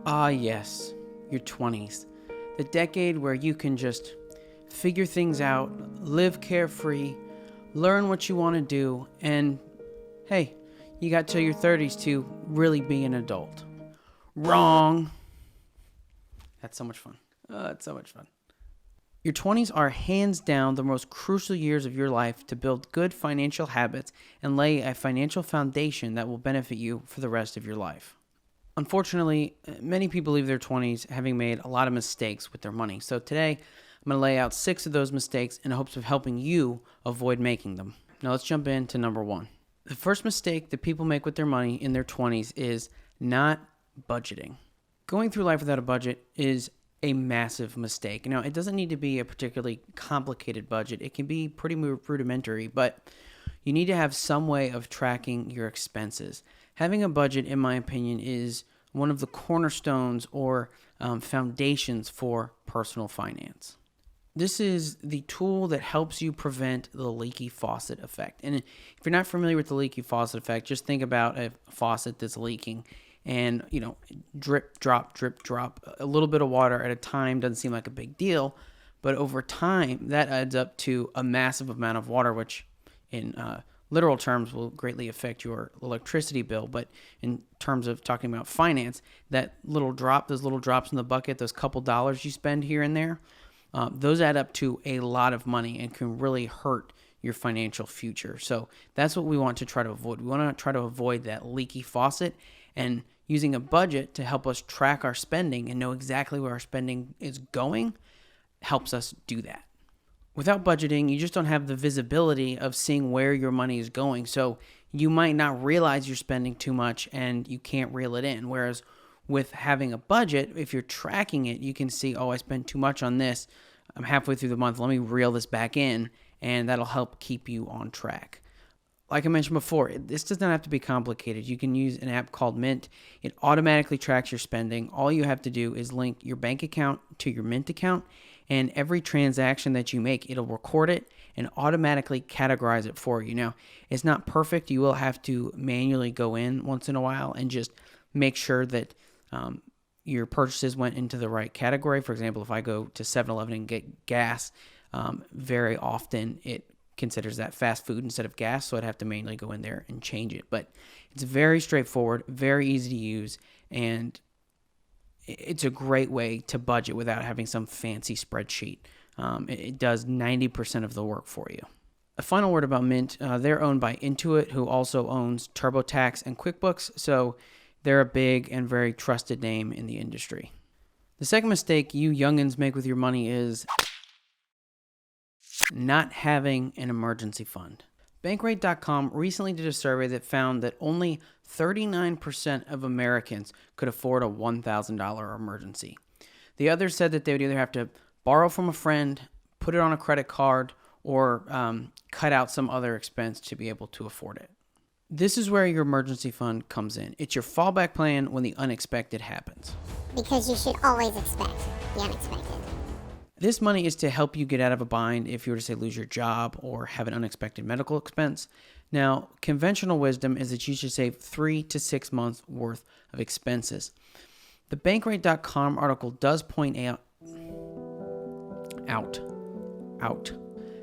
Ah, yes, your 20s. The decade where you can just figure things out, live carefree, learn what you want to do, and hey, you got till your 30s to really be an adult. Wrong. That's so much fun. It's so much fun. Your 20s are hands down the most crucial years of your life to build good financial habits and lay a financial foundation that will benefit you for the rest of your life. Unfortunately, many people leave their 20s having made a lot of mistakes with their money. So today, I'm going to lay out 6 of those mistakes in hopes of helping you avoid making them. Now let's jump into number 1. The first mistake that people make with their money in their 20s is not budgeting. Going through life without a budget is a massive mistake. Now, it doesn't need to be a particularly complicated budget. It can be pretty rudimentary, but you need to have some way of tracking your expenses. Having a budget, in my opinion, is one of the cornerstones or foundations for personal finance. This is the tool that helps you prevent the leaky faucet effect. And if you're not familiar with the leaky faucet effect, just think about a faucet that's leaking and, drip, drop, drip, drop. A little bit of water at a time doesn't seem like a big deal, but over time, that adds up to a massive amount of water, which in literal terms will greatly affect your electricity bill. But in terms of talking about finance, that little drop, those little drops in the bucket, those couple dollars you spend here and there, those add up to a lot of money and can really hurt your financial future. So that's what we want to try to avoid. We want to try to avoid that leaky faucet, and using a budget to help us track our spending and know exactly where our spending is going helps us do that. Without budgeting, you just don't have the visibility of seeing where your money is going. So you might not realize you're spending too much and you can't reel it in. Whereas with having a budget, if you're tracking it, you can see, oh, I spent too much on this. I'm halfway through the month. Let me reel this back in, and that'll help keep you on track. Like I mentioned before, this does not have to be complicated. You can use an app called Mint. It automatically tracks your spending. All you have to do is link your bank account to your Mint account, and every transaction that you make, it'll record it and automatically categorize it for you. Now, it's not perfect. You will have to manually go in once in a while and just make sure that your purchases went into the right category. For example, if I go to 7-Eleven and get gas, very often it considers that fast food instead of gas, so I'd have to manually go in there and change it. But it's very straightforward, very easy to use, and it's a great way to budget without having some fancy spreadsheet. It does 90% of the work for you. A final word about Mint. They're owned by Intuit, who also owns TurboTax and QuickBooks, so they're a big and very trusted name in the industry. The second mistake you youngins make with your money is not having an emergency fund. Bankrate.com recently did a survey that found that only 39% of Americans could afford a $1,000 emergency. The others said that they would either have to borrow from a friend, put it on a credit card, or cut out some other expense to be able to afford it. This is where your emergency fund comes in. It's your fallback plan when the unexpected happens. Because you should always expect the unexpected. This money is to help you get out of a bind if you were to, say, lose your job or have an unexpected medical expense. Now, conventional wisdom is that you should save 3 to 6 months worth of expenses. The Bankrate.com article does point out.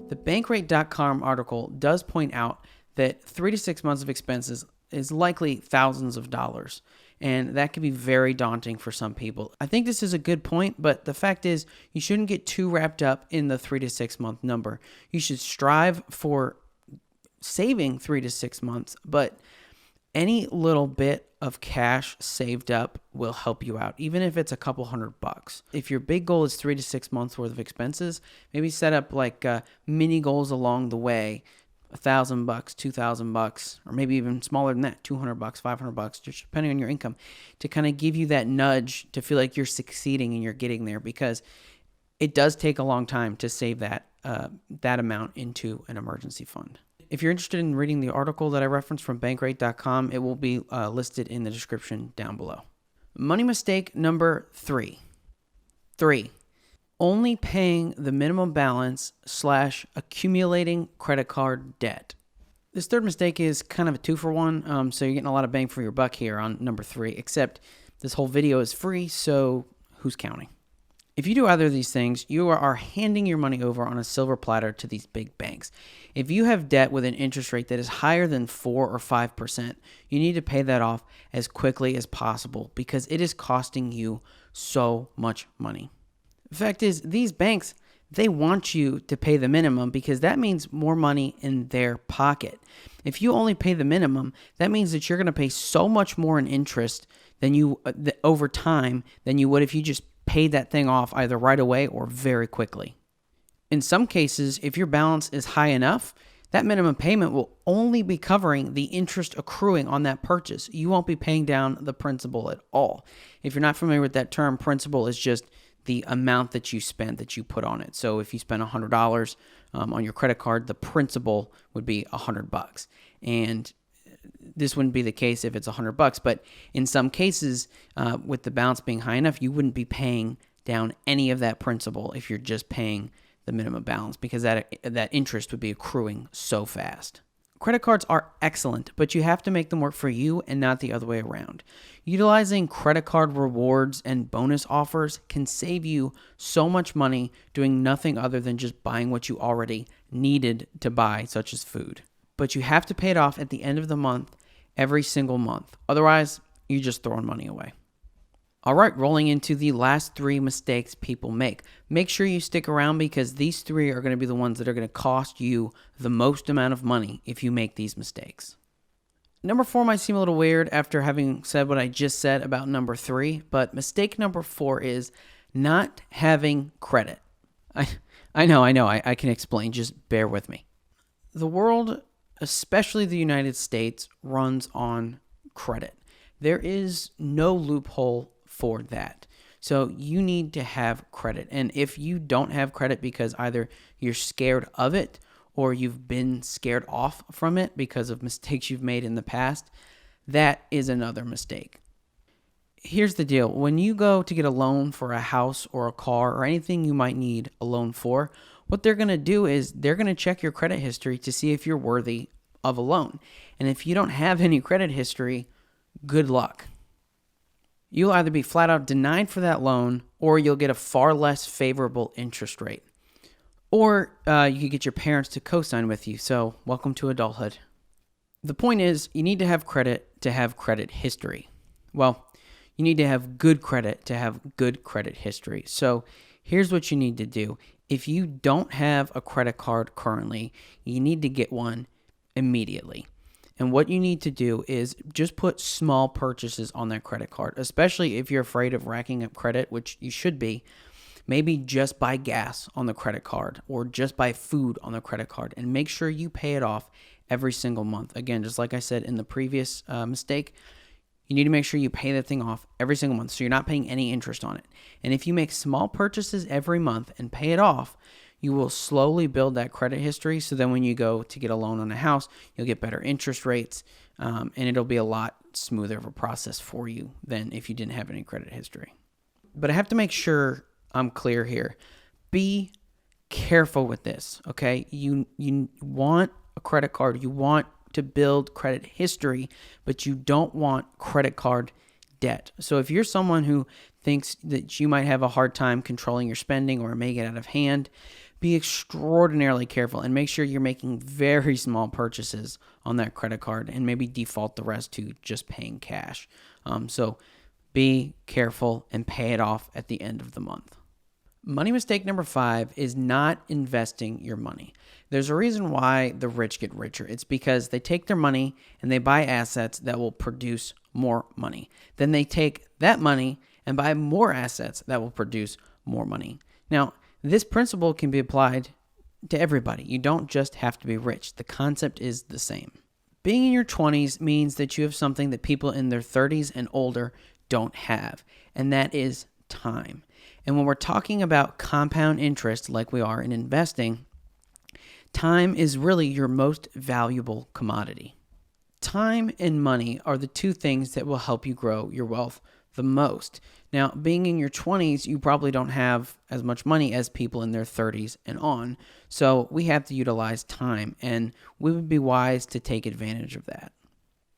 The Bankrate.com article does point out that 3 to 6 months of expenses is likely thousands of dollars. And that can be very daunting for some people. I think this is a good point, but the fact is you shouldn't get too wrapped up in the 3 to 6 month number. You should strive for saving 3 to 6 months, but any little bit of cash saved up will help you out, even if it's a couple $100. If your big goal is 3 to 6 months worth of expenses, maybe set up like mini goals along the way. $1,000, $2,000, or maybe even smaller than that, $200, $500, just depending on your income, to kind of give you that nudge to feel like you're succeeding and you're getting there, because it does take a long time to save that amount into an emergency fund. If you're interested in reading the article that I referenced from Bankrate.com, it will be listed in the description down below. Money mistake number 3. Only paying the minimum balance / accumulating credit card debt. This third mistake is kind of a 2-for-1, so you're getting a lot of bang for your buck here on number 3, except This whole video is free, so who's counting? If you do either of these things, you are handing your money over on a silver platter to these big banks. If you have debt with an interest rate that is higher than 4 or 5%, you need to pay that off as quickly as possible because it is costing you so much money. The fact is, these banks, they want you to pay the minimum because that means more money in their pocket. If you only pay the minimum, that means that you're going to pay so much more in interest than you over time than you would if you just paid that thing off either right away or very quickly. In some cases, if your balance is high enough, that minimum payment will only be covering the interest accruing on that purchase. You won't be paying down the principal at all. If you're not familiar with that term, principal is just the amount that you spend, that you put on it. So if you spend $100 on your credit card, the principal would be $100. And this wouldn't be the case if it's $100, but in some cases, with the balance being high enough, you wouldn't be paying down any of that principal if you're just paying the minimum balance because that interest would be accruing so fast. Credit cards are excellent, but you have to make them work for you and not the other way around. Utilizing credit card rewards and bonus offers can save you so much money doing nothing other than just buying what you already needed to buy, such as food. But you have to pay it off at the end of the month, every single month. Otherwise, you're just throwing money away. All right, rolling into the last 3 mistakes people make. Make sure you stick around because these 3 are going to be the ones that are going to cost you the most amount of money if you make these mistakes. Number 4 might seem a little weird after having said what I just said about number 3, but mistake number 4 is not having credit. I know, I can explain, just bear with me. The world, especially the United States, runs on credit. There is no loophole for that. So you need to have credit. And if you don't have credit because either you're scared of it or you've been scared off from it because of mistakes you've made in the past, that is another mistake. Here's the deal. When you go to get a loan for a house or a car or anything you might need a loan for, what they're going to do is they're going to check your credit history to see if you're worthy of a loan. And if you don't have any credit history, good luck. You'll either be flat out denied for that loan or you'll get a far less favorable interest rate. Or you could get your parents to co-sign with you. So welcome to adulthood. The point is you need to have credit to have credit history. Well, you need to have good credit to have good credit history. So here's what you need to do. If you don't have a credit card currently, you need to get one immediately. And what you need to do is just put small purchases on that credit card, especially if you're afraid of racking up credit, which you should be. Maybe just buy gas on the credit card or just buy food on the credit card and make sure you pay it off every single month. Again, just like I said in the previous mistake, you need to make sure you pay that thing off every single month so you're not paying any interest on it. And if you make small purchases every month and pay it off, you will slowly build that credit history. So then when you go to get a loan on a house, you'll get better interest rates, and it'll be a lot smoother of a process for you than if you didn't have any credit history. But I have to make sure I'm clear here. Be careful with this, okay? You want a credit card. You want to build credit history, but you don't want credit card debt. So if you're someone who thinks that you might have a hard time controlling your spending or it may get out of hand, be extraordinarily careful and make sure you're making very small purchases on that credit card and maybe default the rest to just paying cash. So be careful and pay it off at the end of the month. Money mistake number 5 is not investing your money. There's a reason why the rich get richer. It's because they take their money and they buy assets that will produce more money. Then they take that money and buy more assets that will produce more money. Now, this principle can be applied to everybody. You don't just have to be rich. The concept is the same. Being in your 20s means that you have something that people in their 30s and older don't have, and that is time. And when we're talking about compound interest like we are in investing, time is really your most valuable commodity. Time and money are the 2 things that will help you grow your wealth the most. Now, being in your 20s, you probably don't have as much money as people in their 30s and on. So we have to utilize time, and we would be wise to take advantage of that.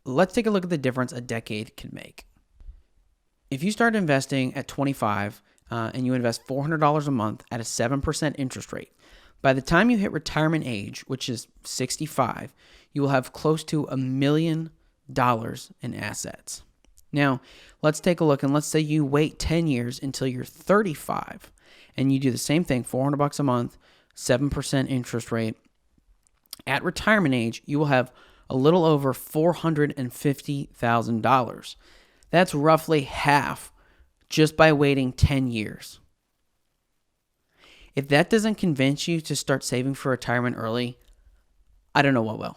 Let's take a look at the difference a decade can make. If you start investing at 25 and you invest $400 a month at a 7% interest rate, by the time you hit retirement age, which is 65, you will have close to $1 million in assets. Now, let's take a look, and let's say you wait 10 years until you're 35 and you do the same thing, $400 a month, 7% interest rate. At retirement age, you will have a little over $450,000. That's roughly half just by waiting 10 years. If that doesn't convince you to start saving for retirement early, I don't know what will.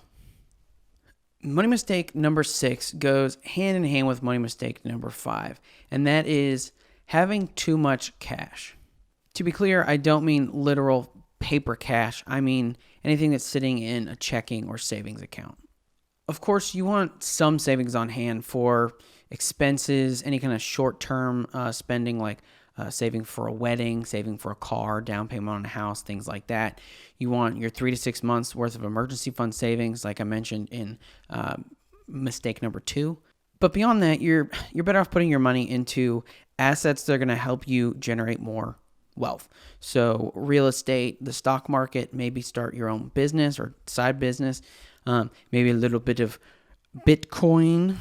Money mistake number 6 goes hand in hand with money mistake number 5, and that is having too much cash. To be clear, I don't mean literal paper cash. I mean anything that's sitting in a checking or savings account. Of course, you want some savings on hand for expenses, any kind of short-term spending like saving for a wedding, saving for a car, down payment on a house, things like that. You want your 3 to 6 months worth of emergency fund savings, like I mentioned in mistake number 2. But beyond that, you're better off putting your money into assets that are going to help you generate more wealth. So real estate, the stock market, maybe start your own business or side business, maybe a little bit of Bitcoin,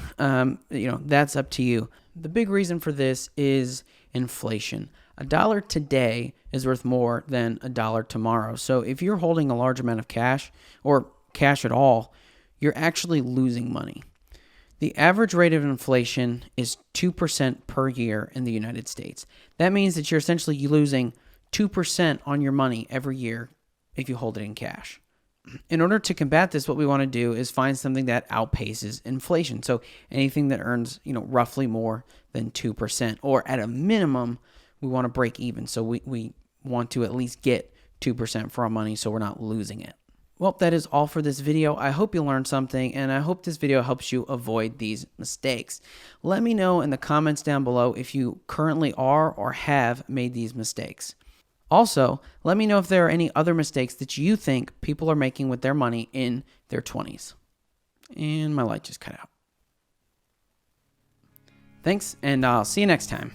that's up to you. The big reason for this is inflation. $1 today is worth more than $1 tomorrow. So if you're holding a large amount of cash or cash at all, you're actually losing money. The average rate of inflation is 2% per year in the United States. That means that you're essentially losing 2% on your money every year if you hold it in cash. In order to combat this, what we want to do is find something that outpaces inflation. So anything that earns, roughly more than 2%, or at a minimum, we want to break even. So we want to at least get 2% for our money so we're not losing it. Well, that is all for this video. I hope you learned something, and I hope this video helps you avoid these mistakes. Let me know in the comments down below if you currently are or have made these mistakes. Also, let me know if there are any other mistakes that you think people are making with their money in their 20s. And my light just cut out. Thanks, and I'll see you next time.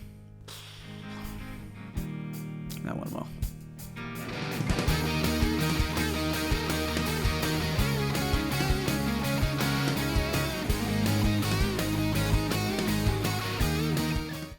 That went well.